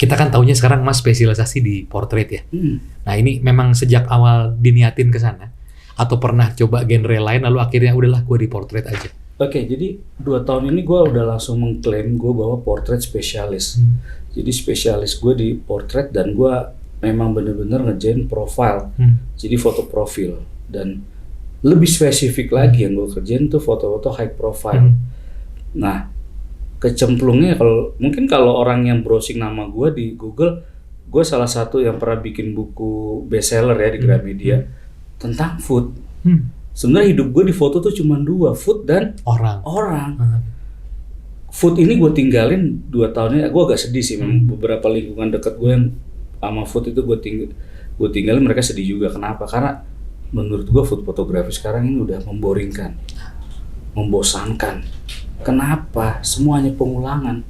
kita kan taunya sekarang Mas spesialisasi di portrait ya. Hmm. Nah ini memang sejak awal diniatin ke sana atau pernah coba genre lain lalu akhirnya udahlah gue di portrait aja. Oke, jadi 2 tahun ini gue udah langsung mengklaim gue bahwa portrait spesialis. Jadi spesialis gue di portrait dan gue memang bener-bener ngerjain profile. Jadi foto profil dan lebih spesifik lagi yang gue kerjain tuh foto-foto high profile. Nah, kecemplungnya kalau orang yang browsing nama gue di Google, gue salah satu yang pernah bikin buku bestseller ya di Gramedia tentang food. Sebenarnya hidup gue di foto tuh cuma 2, food dan orang. Food ini gue tinggalin 2 tahunnya, gue agak sedih sih. Memang beberapa lingkungan dekat gue yang sama food itu gue tinggalin, mereka sedih juga. Kenapa? Karena menurut gue food fotografi sekarang ini udah memboringkan, membosankan. Kenapa? Semuanya pengulangan.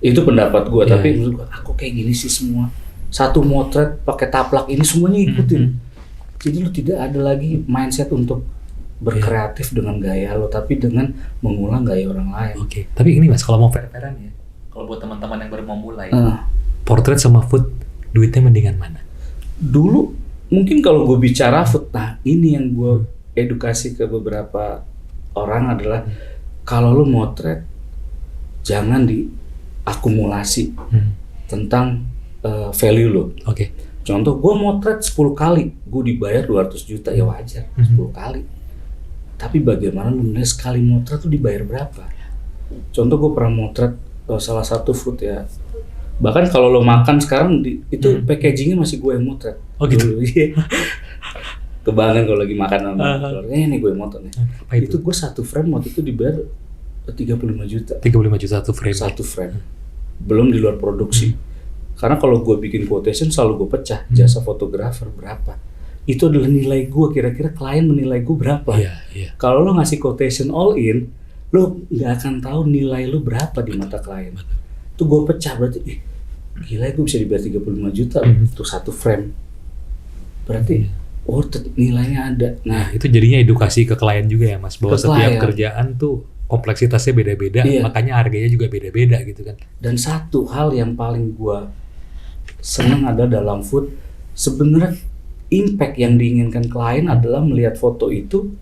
Itu pendapat gue, tapi menurut gue, aku kayak gini sih semua. Satu motret pakai taplak ini semuanya ikutin. Jadi lu tidak ada lagi mindset untuk berkreatif dengan gaya lo, tapi dengan mengulang gaya orang lain. Oke. Tapi ini Mas, kalau mau fair-fairan ya, kalau buat teman-teman yang baru mau mulai, portrait sama food, duitnya mendingan mana? Dulu mungkin kalau gue bicara food, nah ini yang gue edukasi ke beberapa orang adalah kalau lo motret jangan diakumulasi tentang value lo. Oke. Contoh, gue motret 10 kali, gue dibayar 200 juta, ya wajar, 10 kali. Tapi bagaimana lu nilai sekali motret tuh dibayar berapa? Contoh, gue pernah motret salah satu food ya. Bahkan kalau lo makan sekarang, itu packagingnya masih gue yang motret. Oh gitu? Kebanggaan kalau lagi makan sama keluarga, ini gue yang motret nih. Itu gue satu frame waktu itu dibayar 35 juta. 35 juta satu frame. Satu frame. Belum di luar produksi. Karena kalau gue bikin quotation selalu gue pecah, jasa fotografer berapa. Itu adalah nilai gue, kira-kira klien menilai gue berapa. Kalau lo ngasih quotation all in, lo gak akan tahu nilai lo berapa di mata klien. Itu gue pecah, berarti gila gue bisa dibayar 35 juta untuk satu frame. Berarti nilainya ada. Nah itu jadinya edukasi ke klien juga ya Mas, bahwa setiap kerjaan tuh kompleksitasnya beda-beda, makanya harganya juga beda-beda gitu kan. Dan satu hal yang paling gue senang ada dalam food, sebenarnya impact yang diinginkan klien adalah melihat foto itu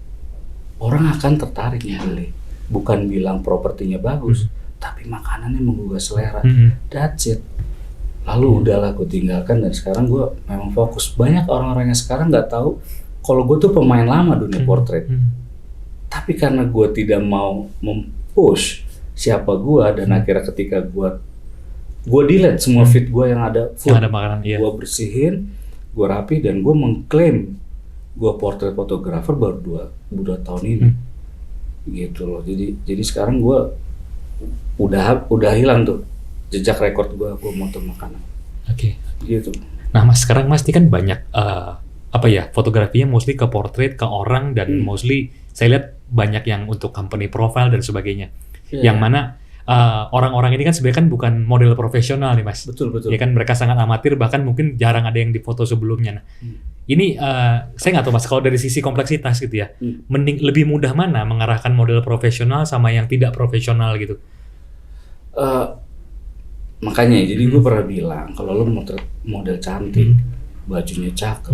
orang akan tertarik beli, bukan bilang propertinya bagus, tapi makanannya menggugah selera. That's it. Lalu udahlah gue tinggalkan dan sekarang gue memang fokus. Banyak orang-orang yang sekarang nggak tahu kalau gue tuh pemain lama dunia portrait. Tapi karena gue tidak mau mempush siapa gue dan akhirnya ketika gue delete semua feed gue yang ada food, yang ada makanan, gue bersihin, gue rapi dan gue mengklaim gue portrait fotografer baru 2 tahun ini, gitu loh. Jadi sekarang gue udah hilang tuh jejak rekor gue motor makanan. Oke. Gitu. Nah Mas, sekarang Mas ini kan banyak fotografinya mostly ke portrait, ke orang dan mostly saya lihat banyak yang untuk company profile dan sebagainya. Yang mana orang-orang ini kan sebenarnya kan bukan model profesional nih Mas. Betul. Ya kan mereka sangat amatir, bahkan mungkin jarang ada yang difoto sebelumnya. Nah, ini saya nggak tahu Mas, kalau dari sisi kompleksitas gitu ya, mending lebih mudah mana mengarahkan model profesional sama yang tidak profesional gitu? Makanya jadi gue pernah bilang kalau lo model cantik, bajunya cakep,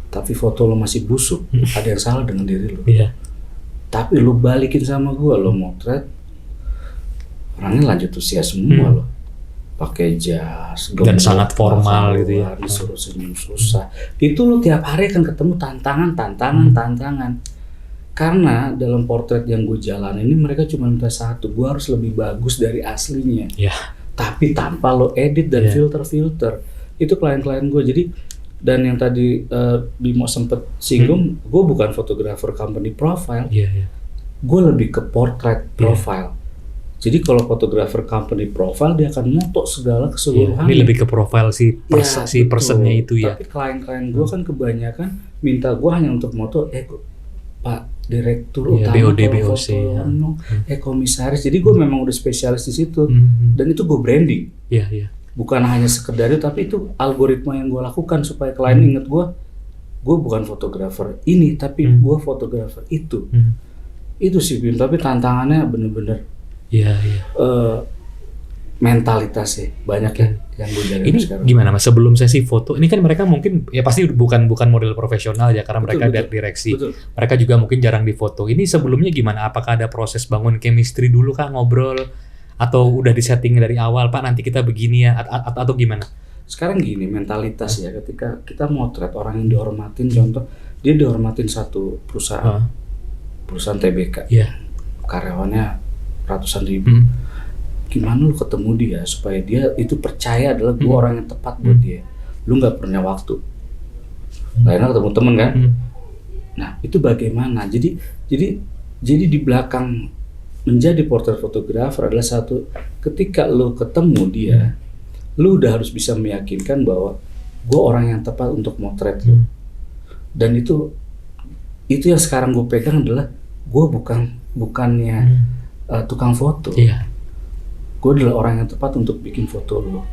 tapi foto lo masih busuk, ada yang salah dengan diri lo. Tapi lo balikin sama gue, lo motret orangnya lanjut usia semua loh, pakai jas dan sangat formal gitu ya, disuruh senyum susah. Itu lo tiap hari akan ketemu tantangan. Karena dalam portrait yang gue jalan ini mereka cuma minta satu, gue harus lebih bagus dari aslinya. Tapi tanpa lo edit dan filter. Itu klien-klien gue. Jadi dan yang tadi Bimo sempet singgung, gue bukan fotografer company profile, gue lebih ke portrait profile. Jadi kalau fotografer company profile dia akan moto segala keseluruhan. Ini lebih ke profile si personnya itu ya. Tapi klien-klien gue kan kebanyakan minta gue hanya untuk moto, Pak Direktur Utama BOC, komisaris. Jadi gue memang udah spesialis di situ. Dan itu gue branding. Bukan hanya sekedar itu, tapi itu algoritma yang gue lakukan supaya klien inget gue bukan fotografer ini, tapi gue fotografer itu. Itu sih Bim, tapi tantangannya bener-bener mentalitas sih banyak ya yang gue jalanin Ini sekarang. gimana Mas, sebelum sesi foto, ini kan mereka mungkin ya pasti bukan model profesional ya karena mereka dari direksi. Betul. Mereka juga mungkin jarang difoto. Ini sebelumnya gimana? Apakah ada proses bangun chemistry dulu Kak, ngobrol atau udah disetting dari awal Pak nanti kita begini ya atau gimana? Sekarang gini mentalitas ya, ketika kita motret orang yang dihormatin, contoh dia dihormatin satu perusahaan TBK, karyawannya ratusan ribu. Gimana lu ketemu dia supaya dia itu percaya adalah gue orang yang tepat buat dia. Lu nggak punya waktu, lainnya ketemu temen kan. Nah itu bagaimana? Jadi di belakang menjadi portrait fotografer adalah satu, ketika lu ketemu dia, lu udah harus bisa meyakinkan bahwa gue orang yang tepat untuk motret lu. Dan itu yang sekarang gue pegang adalah gue bukannya tukang foto. Gue adalah orang yang tepat untuk bikin foto lo.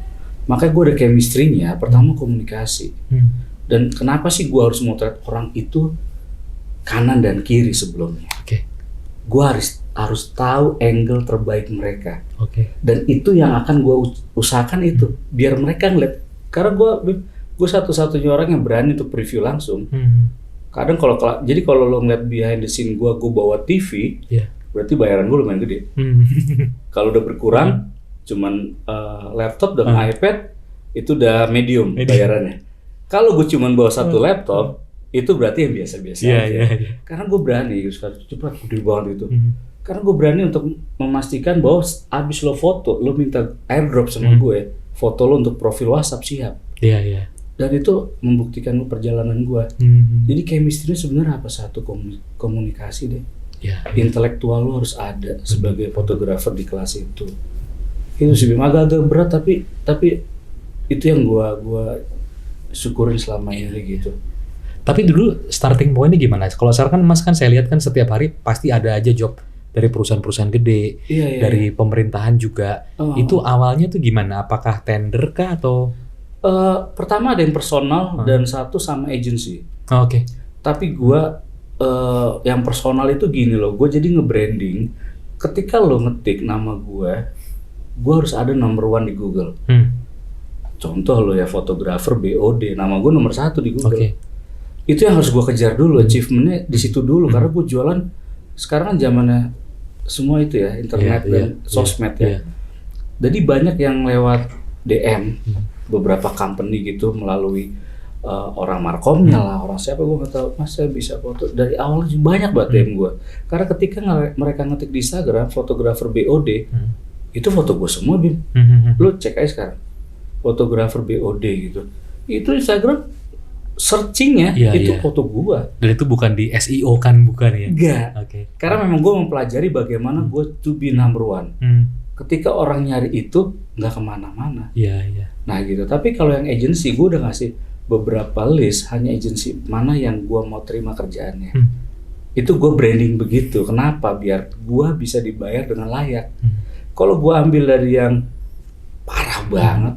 Makanya gue ada chemistry-nya. Pertama komunikasi. Dan kenapa sih gue harus motret orang itu kanan dan kiri sebelumnya? Gue harus tahu angle terbaik mereka. Dan itu yang akan gue usahakan itu, biar mereka ngeliat. Karena gue satu-satunya orang yang berani untuk preview langsung. Kadang kalau lo ngeliat behind the scene gue bawa TV. Berarti bayaran gue lumayan gede. Kalau udah berkurang, cuman laptop dan iPad, itu udah medium bayarannya. Kalau gue cuman bawa satu laptop, itu berarti yang biasa-biasa aja. Karena gue berani, cepat gede banget gitu. Karena gue berani untuk memastikan bahwa abis lo foto, lo minta airdrop sama gue, foto lo untuk profil WhatsApp siap. Dan itu membuktikan perjalanan gue. Jadi chemistry sebenarnya apa? Satu komunikasi deh. Intelektual lo harus ada sebagai fotografer di kelas itu sih agak-agak berat tapi itu yang gua syukurin selama ini gitu. Tapi dulu starting point-nya gimana? Kalau sekarang kan Mas kan saya lihat kan setiap hari pasti ada aja job dari perusahaan-perusahaan gede, dari pemerintahan juga. Itu awalnya tuh gimana? Apakah tender kah atau? Pertama ada yang personal dan satu sama agency. Tapi gua yang personal itu gini loh, gue jadi nge-branding. Ketika lo ngetik nama gue harus ada number 1 di Google. Contoh lo ya fotografer BOD, nama gue nomor 1 di Google. Itu yang harus gue kejar dulu, achievementnya di situ dulu. Karena gue jualan sekarang kan zamannya semua itu ya, internet dan sosmed ya. Jadi banyak yang lewat DM beberapa company gitu melalui orang markomnya lah, orang siapa gue nggak tahu. Mas saya bisa foto dari awal banyak banget DM gue. Karena ketika mereka ngetik di Instagram fotografer BOD, itu foto gue semua Bim. Lu cek aja sekarang fotografer BOD gitu. Itu Instagram searchingnya itu foto gue. Dan itu bukan di SEO kan, bukan ya? Enggak. Karena memang gue mempelajari bagaimana gue to be number 1. Ketika orang nyari itu nggak kemana-mana. Nah gitu. Tapi kalau yang agency gue udah ngasih beberapa list, hanya agensi mana yang gue mau terima kerjaannya. Itu gue branding begitu. Kenapa? Biar gue bisa dibayar dengan layak. Kalau gue ambil dari yang parah banget,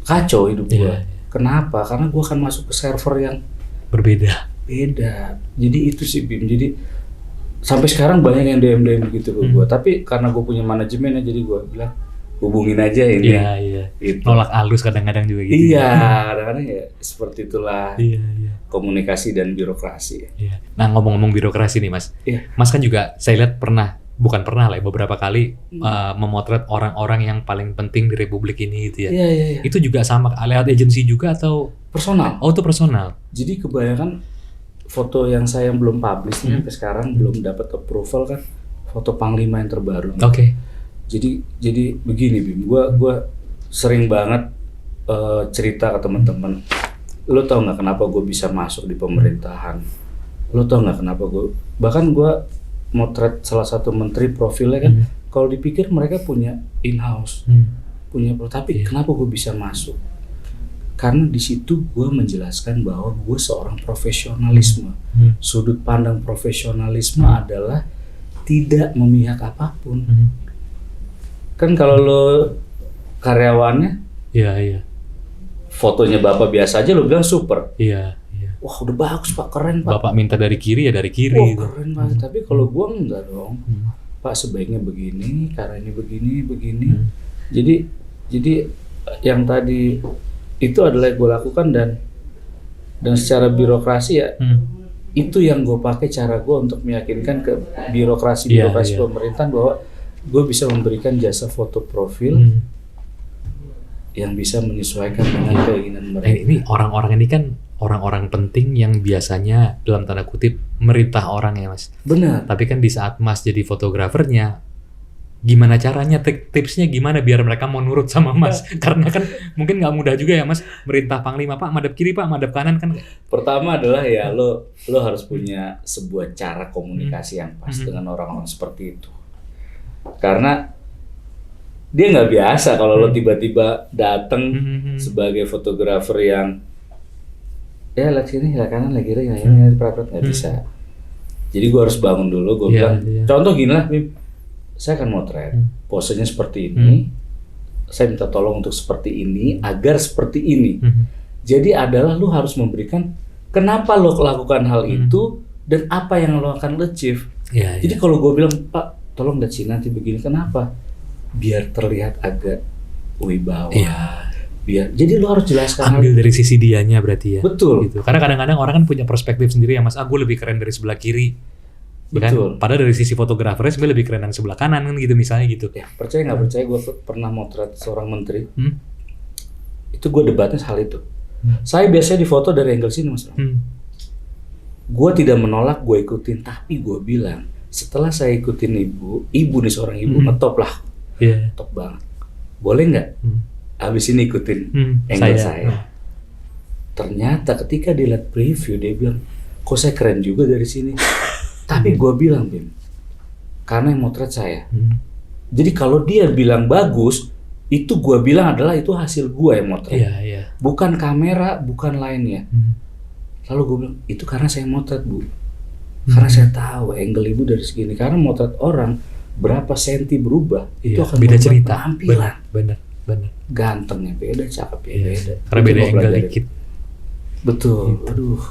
kacau hidup gue. Kenapa? Karena gue akan masuk ke server yang beda. Jadi itu sih Bim. Jadi sampai sekarang banyak yang DM gitu ke gue. Tapi karena gue punya manajemennya, jadi gue bilang hubungin aja ini. Itu. Nolak halus kadang-kadang juga gitu. Kadang-kadang ya seperti itulah. Komunikasi dan birokrasi. Nah ngomong-ngomong birokrasi nih Mas. Mas kan juga saya lihat bukan pernah lah, beberapa kali memotret orang-orang yang paling penting di Republik ini gitu ya. Itu juga sama lewat agensi juga atau personal? Itu personal. Jadi kebanyakan foto yang saya belum publish nih sampai sekarang belum dapat approval kan, foto Panglima yang terbaru. Jadi begini Bim, gua sering banget cerita ke teman-teman. Lo tau nggak kenapa gue bisa masuk di pemerintahan? Lo tau nggak kenapa bahkan gue motret salah satu menteri profilnya kan, kalau dipikir mereka punya in-house, tapi kenapa gue bisa masuk? Karena di situ gue menjelaskan bahwa gue seorang profesionalisme. Sudut pandang profesionalisme adalah tidak memihak apapun. Kan kalau lo karyawannya, fotonya bapak biasa aja lo bilang super. Wah udah bagus Pak, keren Pak. Bapak minta dari kiri ya dari kiri. Wah keren Pak. Tapi kalau gua enggak dong. Pak sebaiknya begini, karena ini begini. Jadi yang tadi itu adalah yang gue lakukan dan secara birokrasi ya itu yang gue pakai cara gue untuk meyakinkan ke birokrasi pemerintahan bahwa gue bisa memberikan jasa foto profil yang bisa menyesuaikan dengan keinginan mereka. Ini orang-orang ini kan orang-orang penting yang biasanya dalam tanda kutip merintah orang ya Mas. Benar. Tapi kan di saat Mas jadi fotografernya, gimana caranya, tipsnya gimana biar mereka mau nurut sama Mas? Karena kan mungkin nggak mudah juga ya Mas merintah panglima, Pak madep kiri, Pak madep kanan kan. Pertama adalah ya lo harus punya sebuah cara komunikasi yang pas dengan orang-orang seperti itu. Karena dia nggak biasa kalau lo tiba-tiba datang sebagai fotografer yang ya lihat sini, lihat kanan, lihat kiri, nggak bisa. Jadi gue harus bangun dulu, gue bilang, contoh gini lah, Bim, saya akan motret, posenya seperti ini, saya minta tolong untuk seperti ini, agar seperti ini. Jadi adalah lo harus memberikan kenapa lo lakukan hal itu dan apa yang lo akan achieve. Jadi kalau gue bilang, Pak, tolong lihat sini nanti begini, kenapa? Biar terlihat agak wibawa. Jadi lu harus jelaskan ambil dari sisi dianya berarti ya. Betul. Gitu. Karena kadang-kadang orang kan punya perspektif sendiri ya Mas, gue lebih keren dari sebelah kiri. Betul. Kan? Padahal dari sisi fotografernya sebenarnya lebih keren yang sebelah kanan kan gitu misalnya gitu. Ya, percaya nggak percaya gue pernah motret seorang menteri. Itu gue debatnya hal itu. Saya biasanya difoto dari angle sini Mas. Gue tidak menolak, gue ikutin, tapi gue bilang setelah saya ikutin ibu nih seorang ibu ngetop lah. Top banget. Boleh nggak? Abis ini ikutin angle saya. Ternyata ketika dia lihat preview dia bilang, kok saya keren juga dari sini. Tapi gue bilang Bim, karena yang motret saya. Jadi kalau dia bilang bagus, itu gue bilang adalah itu hasil gue yang motret. Bukan kamera, bukan lainnya. Lalu gue bilang, itu karena saya motret Bu. Karena saya tahu angle ibu dari segini. Karena motret orang berapa senti berubah itu akan beda cerita. Penampilan. Bener. Gantengnya beda, cakepnya beda. Karena beda angle dikit. Betul. Aduh.